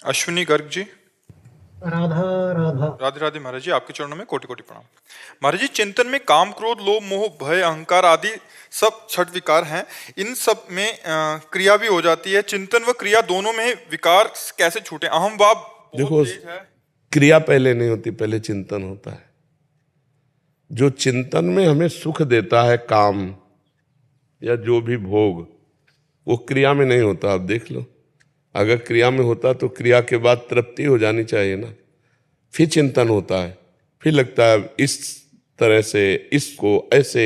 अश्विनी गर्ग जी। राधा राधा। राधे राधे महाराज जी, आपके चरणों में कोटि कोटि प्रणाम। महाराज जी, चिंतन में काम, क्रोध, लोभ, मोह, भय, अहंकार आदि सब छठ विकार हैं। इन सब में क्रिया भी हो जाती है। चिंतन व क्रिया दोनों में विकार कैसे छूटे? अहम भाव बहुत देखो, तेज है। क्रिया पहले नहीं होती, पहले चिंतन होता है। जो चिंतन में हमें सुख देता है, काम या जो भी भोग, वो क्रिया में नहीं होता। आप देख लो, अगर क्रिया में होता तो क्रिया के बाद तृप्ति हो जानी चाहिए ना, फिर चिंतन होता है, फिर लगता है इस तरह से इसको ऐसे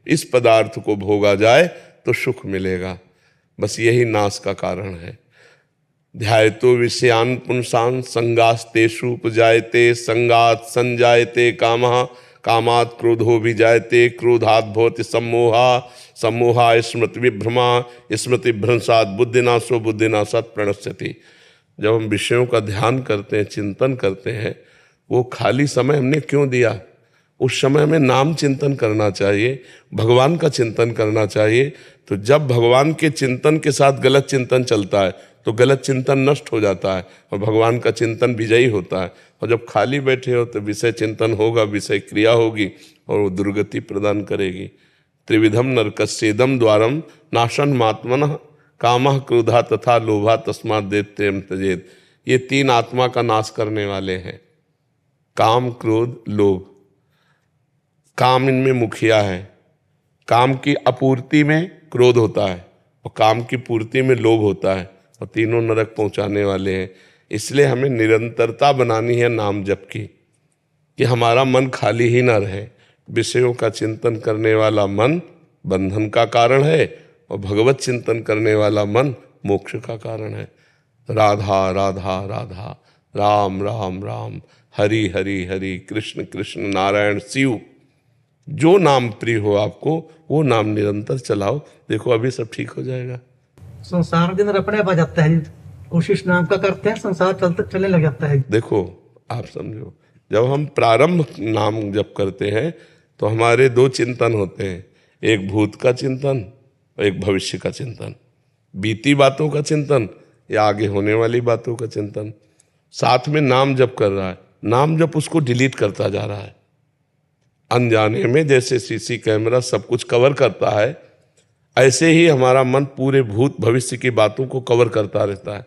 इस पदार्थ को भोगा जाए तो सुख मिलेगा। बस यही नाश का कारण है। ध्यायतो विषयान पुंसान संगास्तेषु उपजायते, संगात संजायते कामः, कामात् क्रोधो विजायते, क्रोधात् भवति सम्मोहा, सम्मोहा स्मृति विभ्रमा, स्मृति भ्रंशात् बुद्धिनाशो, बुद्धिनाशात् प्रणश्यति। जब हम विषयों का ध्यान करते हैं, चिंतन करते हैं, वो खाली समय हमने क्यों दिया? उस समय में नाम चिंतन करना चाहिए, भगवान का चिंतन करना चाहिए। तो जब भगवान के चिंतन के साथ गलत चिंतन चलता है तो गलत चिंतन नष्ट हो जाता है और भगवान का चिंतन विजयी होता है। और जब खाली बैठे हो तो विषय चिंतन होगा, विषय क्रिया होगी और वो दुर्गति प्रदान करेगी। त्रिविधम नरकस्येदम द्वारम नाशन मात्मनः, कामः क्रोधा तथा लोभा तस्मात् दैत्यम त्यजेत्। ये तीन आत्मा का नाश करने वाले हैं, काम, क्रोध, लोभ। काम इनमें मुखिया है। काम की अपूर्ति में क्रोध होता है और काम की पूर्ति में लोभ होता है, और तीनों नरक पहुंचाने वाले हैं। इसलिए हमें निरंतरता बनानी है नाम जप की, कि हमारा मन खाली ही ना रहे। विषयों का चिंतन करने वाला मन बंधन का कारण है और भगवत चिंतन करने वाला मन मोक्ष का कारण है। राधा राधा राधा, राम राम राम, हरि हरि हरि, कृष्ण कृष्ण, नारायण शिव। जो नाम प्रिय हो आपको वो नाम निरंतर चलाओ। देखो अभी सब ठीक हो जाएगा। संसार के अंदर अपने आप आ जाता है। कोशिश नाम का करते हैं, संसार चलते चलने लग जाता है। देखो आप समझो, जब हम प्रारंभ नाम जप करते हैं तो हमारे दो चिंतन होते हैं, एक भूत का चिंतन और एक भविष्य का चिंतन, बीती बातों का चिंतन या आगे होने वाली बातों का चिंतन। साथ में नाम जप कर रहा है, नाम जप उसको डिलीट करता जा रहा है अनजाने में। जैसे सीसी कैमरा सब कुछ कवर करता है, ऐसे ही हमारा मन पूरे भूत भविष्य की बातों को कवर करता रहता है।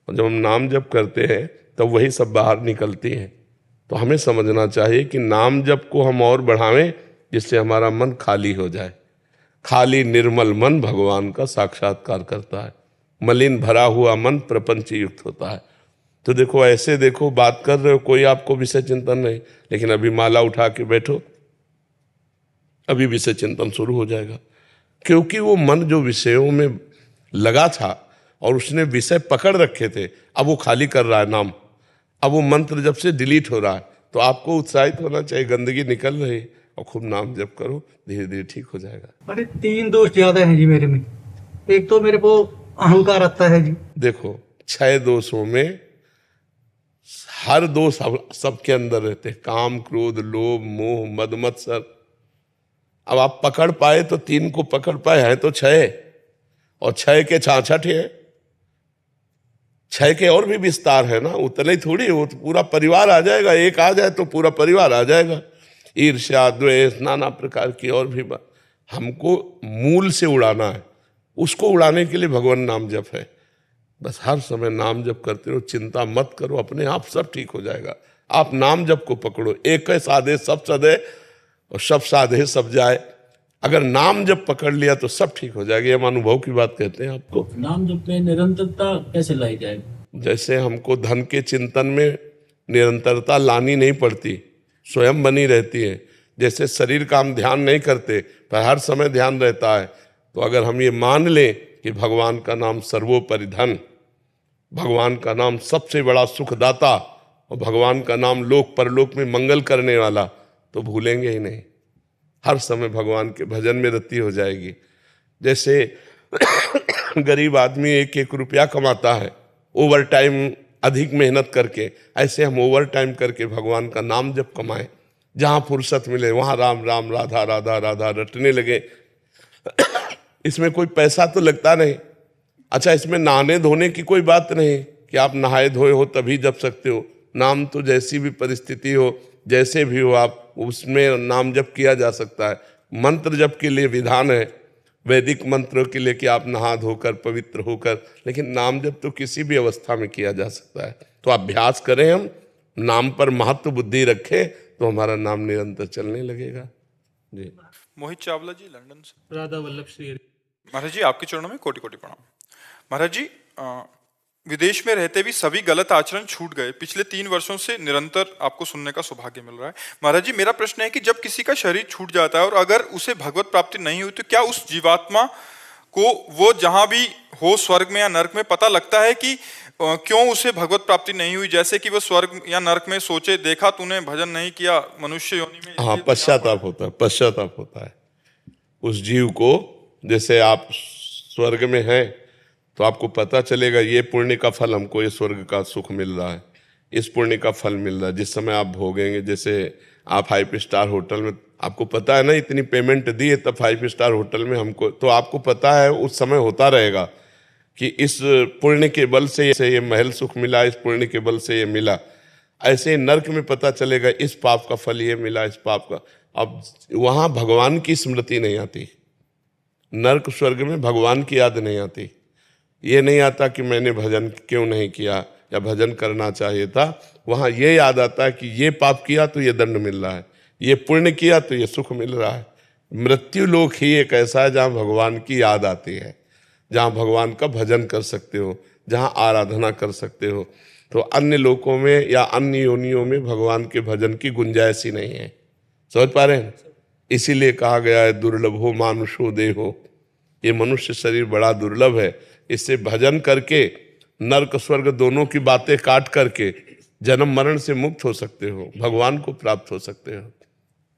और जब हम नाम जप करते हैं तब वही सब बाहर निकलती हैं। तो हमें समझना चाहिए कि नाम जप को हम और बढ़ावें, जिससे हमारा मन खाली हो जाए। खाली निर्मल मन भगवान का साक्षात्कार करता है, मलिन भरा हुआ मन प्रपंच युक्त होता है। तो देखो ऐसे, देखो बात कर रहे हो, कोई आपको विषय चिंतन नहीं, लेकिन अभी माला उठा के बैठो, अभी विषय चिंतन शुरू हो जाएगा। क्योंकि वो मन जो विषयों में लगा था और उसने विषय पकड़ रखे थे, अब वो खाली कर रहा है नाम। अब वो मंत्र जब से डिलीट हो रहा है तो आपको उत्साहित होना चाहिए, गंदगी निकल रही है, और खूब नाम जप करो, धीरे धीरे ठीक हो जाएगा। अरे 3 दोष ज्यादा हैं जी मेरे में। एक तो मेरे को अहंकार आता है जी। देखो 6 दोषों में हर दोष सबके अंदर रहते हैं, काम, क्रोध, लोभ, मोह, मद मत्सर। अब आप पकड़ पाए तो 3 को पकड़ पाए हैं तो 6, और 6 के 66 है। 6 के और भी विस्तार है ना, उतना ही थोड़ी, वो तो पूरा परिवार आ जाएगा। एक आ जाए तो पूरा परिवार आ जाएगा। ईर्ष्या, द्वेष, नाना प्रकार की और भी बात। हमको मूल से उड़ाना है, उसको उड़ाने के लिए भगवान नाम जप है। बस हर समय नाम जप करते रहो, चिंता मत करो, अपने आप सब ठीक हो जाएगा। आप नाम जप को पकड़ो, एक है साधे सब सदे और सब साधे सब जाए। अगर नाम जब पकड़ लिया तो सब ठीक हो जाएगा। ये हम अनुभव की बात कहते हैं आपको। नाम जप में निरंतरता कैसे लाई जाए? जैसे हमको धन के चिंतन में निरंतरता लानी नहीं पड़ती, स्वयं बनी रहती है। जैसे शरीर का हम ध्यान नहीं करते पर हर समय ध्यान रहता है, तो अगर हम ये मान लें कि भगवान का नाम सर्वोपरि धन, भगवान का नाम सबसे बड़ा सुखदाता और भगवान का नाम लोक परलोक में मंगल करने वाला, तो भूलेंगे ही नहीं। हर समय भगवान के भजन में रति हो जाएगी। जैसे गरीब आदमी 1-1 रुपया कमाता है ओवर टाइम अधिक मेहनत करके, ऐसे हम ओवर टाइम करके भगवान का नाम जब कमाएं, जहाँ फुर्सत मिले वहाँ राम राम, राधा राधा राधा रटने लगे। इसमें कोई पैसा तो लगता नहीं। अच्छा, इसमें नहाने धोने की कोई बात नहीं कि आप नहाए धोए हो तभी जप सकते हो। नाम तो जैसी भी परिस्थिति हो, जैसे भी हो, आप उसमें नाम जप किया जा सकता है। मंत्र जप के लिए विधान है, वैदिक मंत्रों के लिए कि आप नहा धोकर पवित्र होकर, लेकिन नाम जप तो किसी भी अवस्था में किया जा सकता है। तो अभ्यास करें, हम नाम पर महत्व बुद्धि रखें तो हमारा नाम निरंतर चलने लगेगा। जी। मोहित चावला जी लंदन से। राधा वल्लभ श्री महाराज जी आपके चरणों में कोटि कोटि प्रणाम। महाराज जी विदेश में रहते भी सभी गलत आचरण छूट गए, पिछले 3 वर्षों से निरंतर आपको सुनने का सौभाग्य मिल रहा है। महाराज जी मेरा प्रश्न है कि जब किसी का शरीर छूट जाता है और अगर उसे भगवत प्राप्ति नहीं हुई तो क्या उस जीवात्मा को वो जहां भी हो, स्वर्ग में या नरक में, पता लगता है कि क्यों उसे भगवत प्राप्ति नहीं हुई? जैसे कि वो स्वर्ग या नरक में सोचे, देखा तूने भजन नहीं किया मनुष्य योनि में। हाँ, पश्चाताप होता है, पश्चाताप होता है उस जीव को। जैसे आप स्वर्ग में हैं तो आपको पता चलेगा ये पुण्य का फल हमको, ये स्वर्ग का सुख मिल रहा है, इस पुण्य का फल मिल रहा है। जिस समय आप भोगेंगे, जैसे आप 5 स्टार होटल में, आपको पता है ना इतनी पेमेंट दी है तब 5 स्टार होटल में हमको, तो आपको पता है उस समय होता रहेगा कि इस पुण्य के बल से ये महल सुख मिला, इस पुण्य के बल से ये मिला। ऐसे नरक में पता चलेगा इस पाप का फल ये मिला, इस पाप का। अब वहाँ भगवान की स्मृति नहीं आती, नरक स्वर्ग में भगवान की याद नहीं आती। ये नहीं आता कि मैंने भजन क्यों नहीं किया या भजन करना चाहिए था। वहाँ ये याद आता है कि ये पाप किया तो ये दंड मिल रहा है, ये पुण्य किया तो ये सुख मिल रहा है। मृत्यु लोक ही एक ऐसा है जहाँ भगवान की याद आती है, जहाँ भगवान का भजन कर सकते हो, जहाँ आराधना कर सकते हो। तो अन्य लोकों में या अन्य योनियों में भगवान के भजन की गुंजाइश ही नहीं है। समझ पा रहे हैं? इसीलिए कहा गया है दुर्लभो मानुषो देहो, ये मनुष्य शरीर बड़ा दुर्लभ है। इससे भजन करके नरक स्वर्ग दोनों की बातें काट करके जन्म मरण से मुक्त हो सकते हो, भगवान को प्राप्त हो सकते हो।